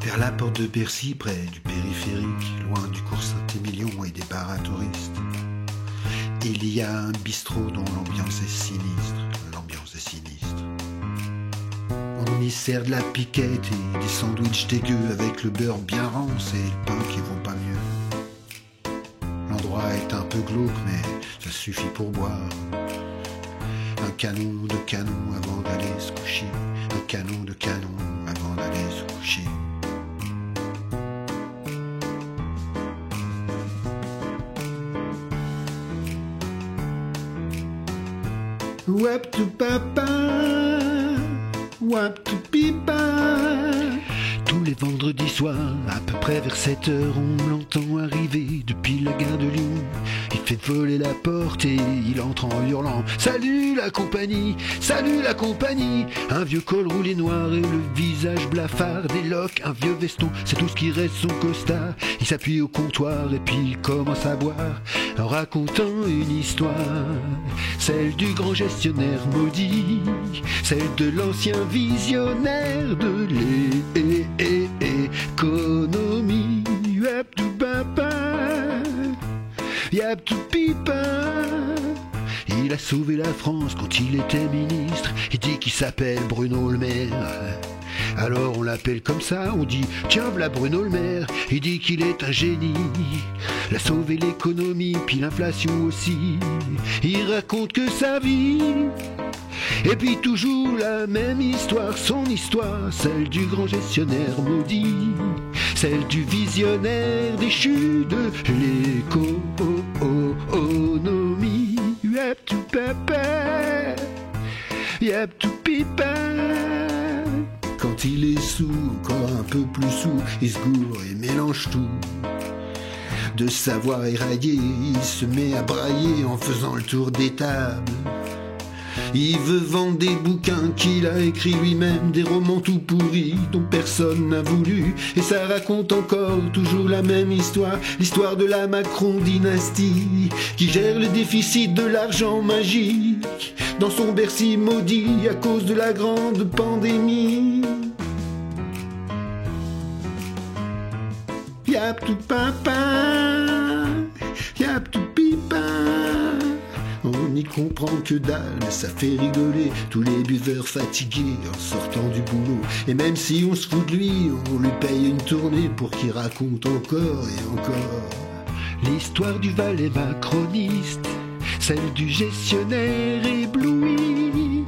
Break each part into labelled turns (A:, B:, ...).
A: Vers la porte de Bercy, près du périphérique, loin du cours Saint-Émilion et des bars à touristes, il y a un bistrot dont l'ambiance est sinistre. On y sert de la piquette et des sandwichs dégueux avec le beurre bien rance et le pain qui vont pas mieux. L'endroit est un peu glauque mais ça suffit pour boire. Un canon de canon avant d'aller se coucher. Un canon de canon avant d'aller se coucher. Wap to papa, wap to pipa. Tous les vendredis soirs, à peu près vers 7 heures, on l'entend arriver depuis la gare de Lyon. Il fait voler la porte et il entre en hurlant « Salut la compagnie, salut la compagnie !» Un vieux col roulé noir et le visage blafard, des loques, un vieux veston, c'est tout ce qui reste son costard. Il s'appuie au comptoir et puis il commence à boire, en racontant une histoire. Celle du grand gestionnaire maudit, celle de l'ancien visionnaire de l'économie. Yap tout papa, yap tout pipa. Il a sauvé la France quand il était ministre. Il dit qu'il s'appelle Bruno Le Maire. Alors on l'appelle comme ça, on dit tiens v'là Bruno Le Maire. Il dit qu'il est un génie, il a sauvé l'économie puis l'inflation aussi. Il raconte que sa vie, et puis toujours la même histoire, son histoire, celle du grand gestionnaire maudit, celle du visionnaire déchu de l'économie. Yap tout papa, yap tout pipa. Quand il est sous, encore un peu plus sous, il se gourre et mélange tout. De savoir érailler, il se met à brailler en faisant le tour des tables. Il veut vendre des bouquins qu'il a écrits lui-même, des romans tout pourris dont personne n'a voulu. Et ça raconte encore toujours la même histoire, l'histoire de la Macron-dynastie qui gère le déficit de l'argent magique dans son Bercy maudit à cause de la grande pandémie. Yap tout papa, yap tout pipa. On n'y comprend que dalle, mais ça fait rigoler tous les buveurs fatigués en sortant du boulot. Et même si on se fout de lui, on lui paye une tournée pour qu'il raconte encore et encore l'histoire du valet macroniste, celle du gestionnaire ébloui.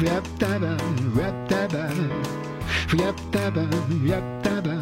A: Yap taba, yap taba, yap taba, yap taba.